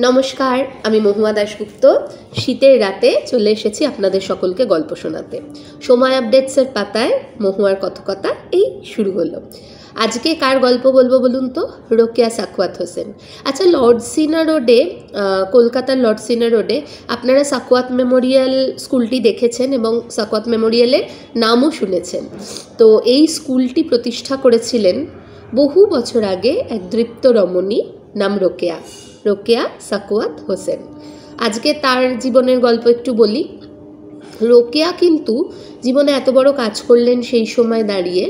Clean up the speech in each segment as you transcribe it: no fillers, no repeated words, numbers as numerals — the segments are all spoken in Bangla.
নমস্কার, আমি মহুয়া দাশগুপ্ত। শীতের রাতে চলে এসেছি আপনাদের সকলকে গল্প শোনাতে। সময় আপডেটসের পাতায় মহুয়ার কথকতা এই শুরু হলো। আজকে কার গল্প বলবো বলুন তো? রোকেয়া সাখাওয়াত হোসেন। আচ্ছা, লর্ডসিনা রোডে, কলকাতার লর্ডসিনা রোডে আপনারা সাখাওয়াত মেমোরিয়াল স্কুলটি দেখেছেন এবং সাখাওয়াত মেমোরিয়ালের নামও শুনেছেন। তো এই স্কুলটি প্রতিষ্ঠা করেছিলেন বহু বছর আগে এক দৃপ্ত রমণী, নাম রোকেয়া সাখাওয়াত হোসেন। আজকে তার জীবনের গল্প একটু বলি। রোকেয়া কিন্তু জীবনে এত বড় কাজ করলেন সেই সময় দাঁড়িয়ে।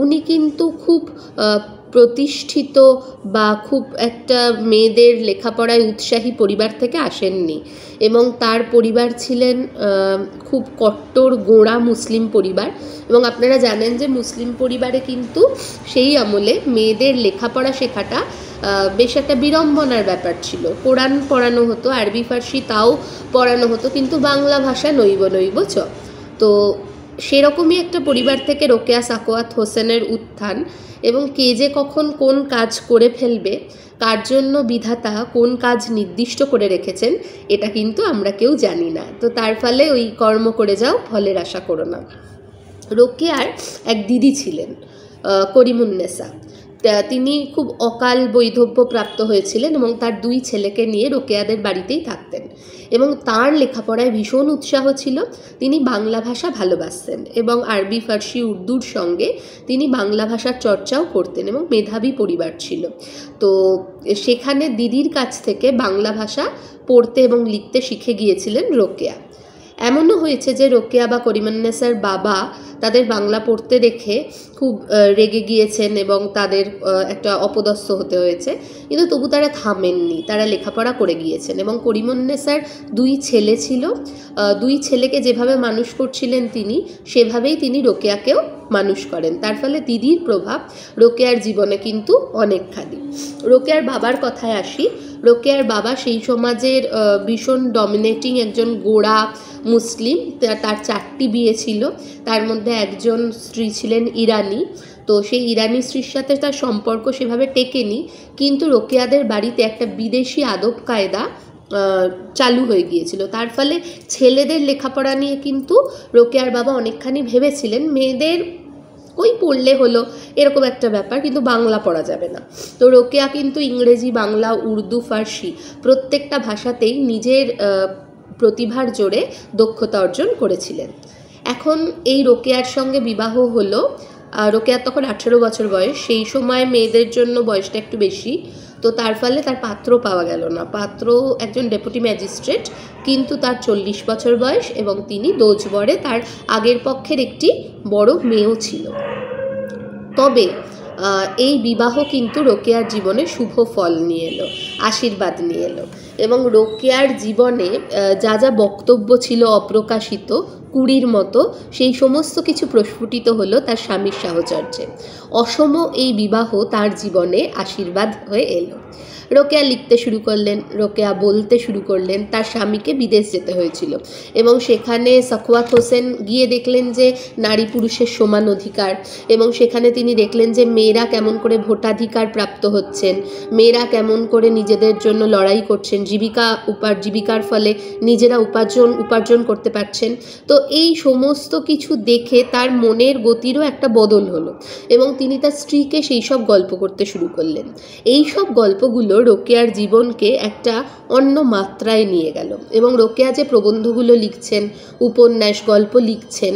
উনি কিন্তু খুব প্রতিষ্ঠিত বা খুব একটা মেয়েদের লেখাপড়ায় উৎসাহী পরিবার থেকে আসেননি, এবং তার পরিবার ছিলেন খুব কট্টর গোঁড়া মুসলিম পরিবার। এবং আপনারা জানেন যে মুসলিম পরিবারে কিন্তু সেই আমলে মেয়েদের লেখাপড়া শেখাটা বেশ একটা বিড়ম্বনার ব্যাপার ছিল। কোরআন পড়ানো হতো, আরবি ফার্সি তাও পড়ানো হতো, কিন্তু বাংলা ভাষা নৈব চ। তো সেরকমই একটা পরিবার থেকে রোকেয়া সাখাওয়াত হোসেনের উত্থান, এবং কে যে কখন কোন কাজ করে ফেলবে, কার জন্য বিধাতা কোন কাজ নির্দিষ্ট করে রেখেছেন, এটা কিন্তু আমরা কেউ জানি না। তো তার ফলে ওই কর্ম করে যাও, ফলের আশা করো না। রোকেয়ার এক দিদি ছিলেন, করিমুন্নেসা। তিনি খুব অকাল বৈধব্য প্রাপ্ত হয়েছিলেন এবং তার দুই ছেলেকে নিয়ে রোকেয়াদের বাড়িতেই থাকতেন, এবং তার লেখাপড়ায় ভীষণ উৎসাহ ছিল। তিনি বাংলা ভাষা ভালোবাসতেন এবং আরবি ফার্সি উর্দুর সঙ্গে তিনি বাংলা ভাষার চর্চাও করতেন, এবং মেধাবী পরিবার ছিল। তো সেখানে দিদির কাছ থেকে বাংলা ভাষা পড়তে এবং লিখতে শিখে গিয়েছিলেন রোকেয়া। এমনও হয়েছে যে রোকেয়া বা করিমুন্নেসার বাবা তাদের বাংলা পড়তে দেখে খুব রেগে গিয়েছেন এবং তাদের একটা অপদস্থ হতে হয়েছে, কিন্তু তবু তারা থামেননি, তারা লেখাপড়া করে গিয়েছেন। এবং করিমুন্নেসার দুই ছেলে ছিল, দুই ছেলেকে যেভাবে মানুষ করছিলেন তিনি, সেভাবেই তিনি রোকেয়াকেও মানুষ করেন। তার ফলে দিদির প্রভাব রোকেয়ার জীবনে কিন্তু অনেকখানি। রোকেয়ার বাবার কথায় আসি। রোকেয়ার বাবা সেই সমাজের ভীষণ ডমিনেটিং একজন গোঁড়া মুসলিম। তার 4টি বিয়ে ছিল, তার মধ্যে একজন স্ত্রী ছিলেন ইরানি। তো সেই ইরানি স্ত্রীর সাথে তার সম্পর্ক সেভাবে টেকেনি, কিন্তু রোকেয়াদের বাড়িতে একটা বিদেশি আদব কায়দা চালু হয়ে গিয়েছিল। তার ফলে ছেলেদের লেখাপড়া নিয়ে কিন্তু রোকেয়ার বাবা অনেকখানি ভেবেছিলেন, মেয়েদের ওই পড়লে হলো এরকম একটা ব্যাপার, কিন্তু বাংলা পড়া যাবে না। তো রোকেয়া কিন্তু ইংরেজি, বাংলা, উর্দু, ফার্সি প্রত্যেকটা ভাষাতেই নিজের প্রতিভার জোরে দক্ষতা অর্জন করেছিলেন। এখন এই রোকেয়ার সঙ্গে বিবাহ হলো। রোকেয়ার তখন 18 বছর বয়স। সেই সময় মেয়েদের জন্য বয়সটা একটু বেশি, তো তার ফলে তার পাত্র পাওয়া গেল না। পাত্র একজন ডেপুটি ম্যাজিস্ট্রেট, কিন্তু তার 40 বছর বয়স, এবং তিনি দোজবরে তার আগের পক্ষের একটি বড় মেয়েও ছিল। তবে এই বিবাহ কিন্তু রোকেয়ার জীবনে শুভ ফল নিয়ে এলো, আশীর্বাদ নিয়ে এলো, এবং রোকেয়ার জীবনে যা যা বক্তব্য ছিল অপ্রকাশিত 20র মতো, সেই সমস্ত কিছু প্রস্ফুটিত হলো তার স্বামীর সাহচর্যে। অসম এই বিবাহ তার জীবনে আশীর্বাদ হয়ে এলো। রোকেয়া লিখতে শুরু করলেন, রোকেয়া বলতে শুরু করলেন। তার স্বামীকে বিদেশ যেতে হয়েছিল, এবং সেখানে সাখাওয়াত হোসেন গিয়ে দেখলেন যে নারী পুরুষের সমান অধিকার, এবং সেখানে তিনি দেখলেন যে মেয়েরা কেমন করে ভোটাধিকার প্রাপ্ত হচ্ছেন, মেয়েরা কেমন করে নিজেদের জন্য লড়াই করছেন, জীবিকার ফলে নিজেরা উপার্জন করতে পারছেন। তো এই সমস্ত কিছু দেখে তার মনের গতিরও একটা বদল হলো, এবং তিনি তার স্ত্রীকে সেই সব গল্প করতে শুরু করলেন। এই সব গল্পগুলো রোকেয়ার জীবনকে একটা অন্য মাত্রায় নিয়ে গেল, এবং রোকেয়া যে প্রবন্ধগুলো লিখছেন, উপন্যাস, গল্প লিখছেন,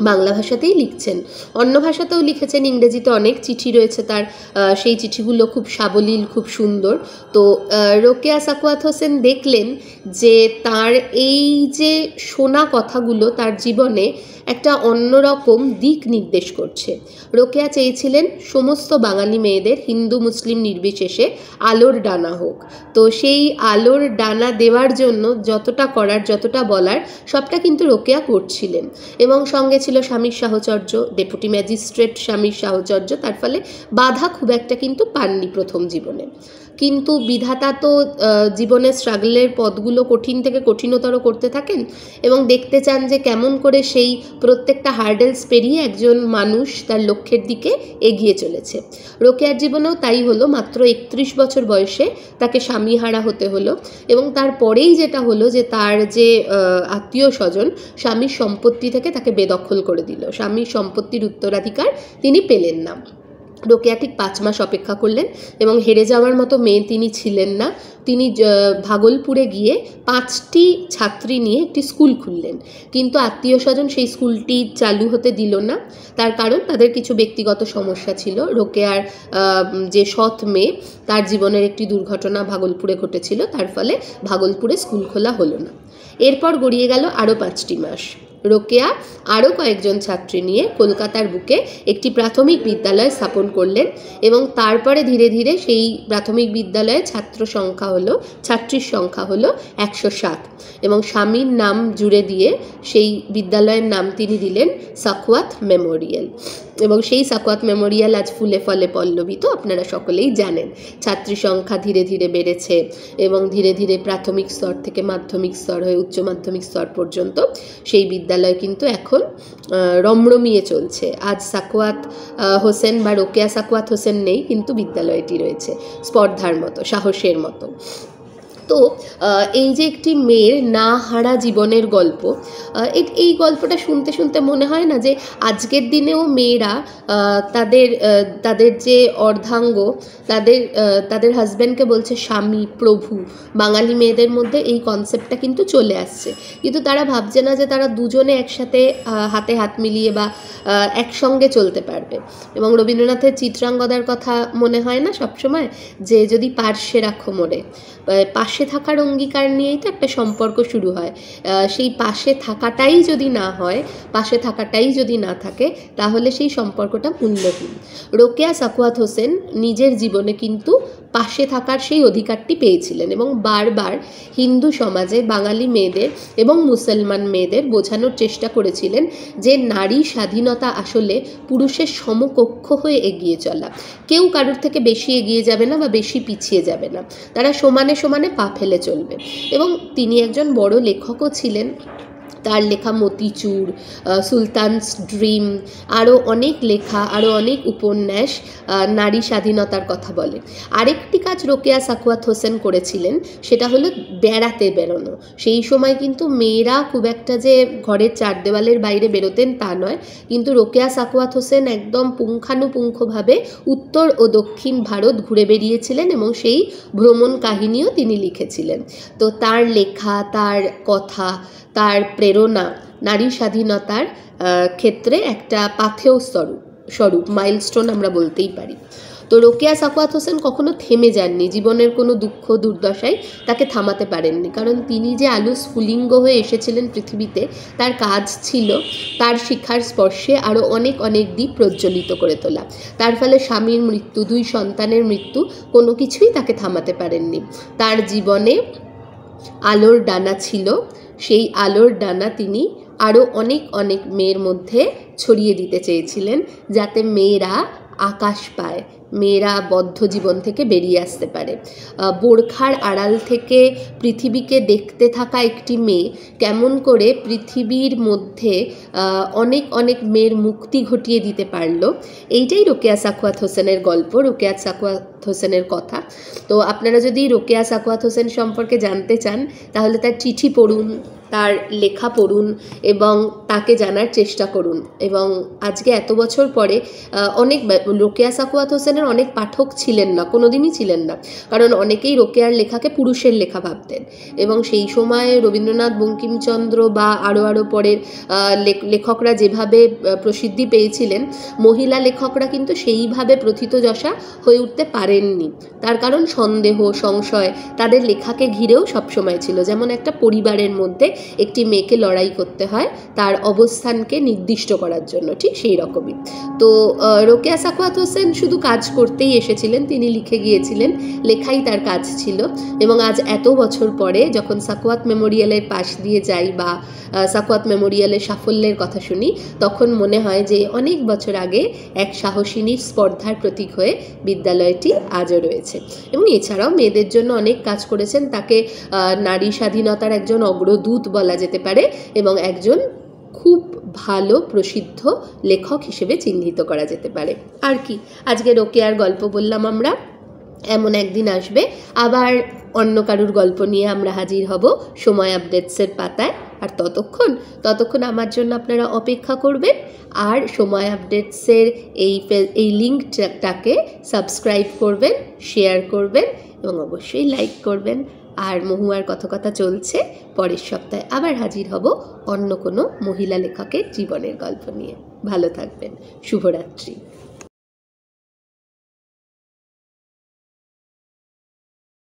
বাংলা ভাষাতেই লিখছেন, অন্য ভাষাতেও লিখেছেন, ইংরেজিতে অনেক চিঠি রয়েছে তার, সেই চিঠিগুলো খুব সাবলীল, খুব সুন্দর। তো রোকেয়া সাখাওয়াত হোসেন দেখলেন যে তার এই যে শোনা কথাগুলো তার জীবনে একটা অন্যরকম দিক নির্দেশ করছে। রোকেয়া চেয়েছিলেন সমস্ত বাঙালি মেয়েদের, হিন্দু মুসলিম নির্বিশেষে, আলোর ডানা হোক। তো সেই আলোর ডানা দেওয়ার জন্য যতটা করার, যতটা বলার, সবটা কিন্তু রোকেয়া করছিলেন। এবং সঙ্গে ছিল স্বামীর সাহচর্য, ডেপুটি ম্যাজিস্ট্রেট স্বামীর সাহচর্য। তার ফলে বাধা খুব একটা কিন্তু পাননি প্রথম জীবনে। কিন্তু বিধাতা তো জীবনের স্ট্রাগলের পথগুলো কঠিন থেকে কঠিনতর করতে থাকেন এবং দেখতে চান যে কেমন করে সেই প্রত্যেকটা হার্ডেলস পেরিয়ে একজন মানুষ তার লক্ষ্যের দিকে এগিয়ে চলেছে। রোকেয়ার জীবনেও তাই হলো। মাত্র 31 বছর বয়সে তাকে স্বামীহারা হতে হলো এবং তারপরেই যেটা হলো যে তার যে আত্মীয় স্বজন স্বামীর সম্পত্তি থেকে তাকে বেদখল করে দিল। স্বামীর সম্পত্তির উত্তরাধিকার তিনি পেলেন না। রোকেয়া ঠিক 5 মাস অপেক্ষা করলেন এবং হেরে যাওয়ার মতো মেয়ে তিনি ছিলেন না। তিনি ভাগলপুরে গিয়ে 5টি ছাত্রী নিয়ে একটি স্কুল খুললেন, কিন্তু আত্মীয় স্বজন সেই স্কুলটি চালু হতে দিল না। তার কারণ তাদের কিছু ব্যক্তিগত সমস্যা ছিল। রোকেয়ার যে সৎ মেয়ে, তার জীবনের একটি দুর্ঘটনা ভাগলপুরে ঘটেছিল, তার ফলে ভাগলপুরে স্কুল খোলা হলো না। এরপর গড়িয়ে গেল আরও 5টি মাস। রোকেয়া আরও কয়েকজন ছাত্রী নিয়ে কলকাতার বুকে একটি প্রাথমিক বিদ্যালয় স্থাপন করলেন এবং তারপরে ধীরে ধীরে সেই প্রাথমিক বিদ্যালয়ে ছাত্রীর সংখ্যা হলো 107 এবং স্বামীর নাম জুড়ে দিয়ে সেই বিদ্যালয়ের নাম তিনি দিলেন সাখওয়াত মেমোরিয়াল। এবং সেই সাখওয়াত মেমোরিয়াল আজ ফুলে ফলে পল্লবিত, আপনারা সকলেই জানেন। ছাত্রী সংখ্যা ধীরে ধীরে বেড়েছে এবং ধীরে ধীরে প্রাথমিক স্তর থেকে মাধ্যমিক স্তর হয়ে উচ্চ মাধ্যমিক স্তর পর্যন্ত সেই বিদ্যালয় কিন্তু এখন রমরমিয়ে চলছে। আজ সাখওয়াত হোসেন বা রোকেয়া সাখওয়াত হোসেন নেই, কিন্তু বিদ্যালয়টি রয়েছে স্পর্ধার মতো, সাহসের মতো। তো এই যে একটি মেয়ের না হারা জীবনের গল্প, এই গল্পটা শুনতে শুনতে মনে হয় না যে আজকের দিনেও মেয়েরা তাদের যে অর্ধাঙ্গ, তাদের হাজব্যান্ডকে বলছে স্বামী, প্রভু। বাঙালি মেয়েদের মধ্যে এই কনসেপ্টটা কিন্তু চলে আসছে, কিন্তু তারা ভাবছে না যে তারা দুজনে একসাথে হাতে হাত মিলিয়ে বা একসঙ্গে চলতে পারবে। এবং রবীন্দ্রনাথের চিত্রাঙ্গদার কথা মনে হয় না সবসময়, যে যদি পার্শ্বে রাখো মোরে, পাশে থাকার অঙ্গীকার নিয়েই তো একটা সম্পর্ক শুরু হয়। সেই পাশে থাকাটাই যদি না হয়, পাশে থাকাটাই যদি না থাকে, তাহলে সেই সম্পর্কটা মূল্যহীন। রোকেয়া সাখওয়াত হোসেন নিজের জীবনে কিন্তু পাশে থাকার সেই অধিকারটি পেয়েছিলেন এবং বারবার হিন্দু সমাজে বাঙালি মেয়েদের এবং মুসলমান মেয়েদের বোঝানোর চেষ্টা করেছিলেন যে নারী স্বাধীনতা আসলে পুরুষের সমকক্ষ হয়ে এগিয়ে চলা। কেউ কারোর থেকে বেশি এগিয়ে যাবে না বা বেশি পিছিয়ে যাবে না, তারা সমানে সমানে পা ফেলে চলবে। এবং তিনি একজন বড় লেখকও ছিলেন। তার লেখা মতিচুর, সুলতানস ড্রিম, আরও অনেক লেখা, আরও অনেক উপন্যাস নারী স্বাধীনতার কথা বলে। আরেকটি কাজ রোকেয়া সাখওয়াত হোসেন করেছিলেন, সেটা হলো বেড়াতে বেরোনো। সেই সময় কিন্তু মেয়েরা খুব একটা যে ঘরের চার দেওয়ালের বাইরে বেরোতেন তা নয়, কিন্তু রোকেয়া সাখওয়াত হোসেন একদম পুঙ্খানুপুঙ্খভাবে উত্তর ও দক্ষিণ ভারত ঘুরে বেরিয়েছিলেন এবং সেই ভ্রমণ কাহিনীও তিনি লিখেছিলেন। তো তার লেখা, তার কথা, তার প্রেরণা নারী স্বাধীনতার ক্ষেত্রে একটা পাথেয় স্বরূপ, মাইলস্টোন আমরা বলতেই পারি। তো রোকেয়া সাখওয়াত হোসেন কখনো থেমে যাননি। জীবনের কোনো দুঃখ দুর্দশায় তাকে থামাতে পারেননি, কারণ তিনি যে আলু স্ফুলিঙ্গ হয়ে এসেছিলেন পৃথিবীতে, তার কাজ ছিল তার শিক্ষার স্পর্শে আরও অনেক অনেক দ্বীপ প্রজ্বলিত করে তোলা। তার ফলে স্বামীর মৃত্যু, 2 সন্তানের মৃত্যু, কোনো কিছুই তাকে থামাতে পারেননি। তার জীবনে আলোর ডানা ছিল, সেই আলোর ডানা তিনি আরও অনেক অনেক মেয়ের মধ্যে ছড়িয়ে দিতে চেয়েছিলেন, যাতে মেয়েরা আকাশ পায়, মেয়েরা বদ্ধ জীবন থেকে বেরিয়ে আসতে পারে। বোরখার আড়াল থেকে পৃথিবীকে দেখতে থাকা একটি মেয়ে কেমন করে পৃথিবীর মধ্যে অনেক অনেক মেয়ের মুক্তি ঘটিয়ে দিতে পারল, এইটাই রোকেয়া সাখওয়াত হোসেনের গল্প, রোকেয়া সাখওয়াত হোসেনের কথা। তো আপনারা যদি রোকেয়া সাখওয়াত হোসেন সম্পর্কে জানতে চান, তাহলে তার চিঠি পড়ুন, তার লেখা পড়ুন এবং তাকে জানার চেষ্টা করুন। এবং আজকে এত বছর পরে রোকেয়া সাখওয়াত হোসেনের অনেক পাঠক ছিলেন না, কোনোদিনই ছিলেন না, কারণ অনেকেই রোকেয়ার লেখাকে পুরুষের লেখা ভাবতেন। এবং সেই সময় রবীন্দ্রনাথ, বঙ্কিমচন্দ্র বা আরও পরের লেখকরা যেভাবে প্রসিদ্ধি পেয়েছিলেন, মহিলা লেখকরা কিন্তু সেইভাবে প্রথিতযশা হয়ে উঠতে পারেননি। তার কারণ সন্দেহ, সংশয় তাদের লেখাকে ঘিরেও সবসময় ছিল। যেমন একটা পরিবারের মধ্যে একটি মেয়েকে লড়াই করতে হয় তার অবস্থানকে নির্দিষ্ট করার জন্য, ঠিক সেই রকমই। তো রোকেয়া সাখাওয়াত হোসেন শুধু কাজ করতেই এসেছিলেন, তিনি লিখে গিয়েছিলেন, লেখাই তার কাজ ছিল। এবং আজ এত বছর পরে যখন সাখাওয়াত মেমোরিয়ালের পাশ দিয়ে যাই বা সাখাওয়াত মেমোরিয়ালের সাফল্যের কথা শুনি, তখন মনে হয় যে অনেক বছর আগে এক সাহসিনীর স্পর্ধার প্রতীক হয়ে বিদ্যালয়টি আজও রয়েছে। এবং এছাড়াও মেয়েদের জন্য অনেক কাজ করেছেন, তাকে নারী স্বাধীনতার একজন অগ্রদূত বলা যেতে পারে এবং একজন খুব ভালো প্রসিদ্ধ লেখক হিসেবে চিহ্নিত করা যেতে পারে। আর কি, আজকে রোকেয়ার গল্প বললাম আমরা। এমন একদিন আসবে আবার অন্য কারুর গল্প নিয়ে আমরা হাজির হব সময় আপডেটসের পাতায়। আর ততক্ষণ আমার জন্য আপনারা অপেক্ষা করবেন আর সময় আপডেটসের এই লিঙ্কটাকে সাবস্ক্রাইব করবেন, শেয়ার করবেন এবং অবশ্যই লাইক করবেন। আর মহুয়ার কথা চলছে, পরের সপ্তাহে আবার হাজির হব অন্য কোনো মহিলা লেখকের জীবনের গল্প নিয়ে। ভালো থাকবেন, শুভরাত্রি।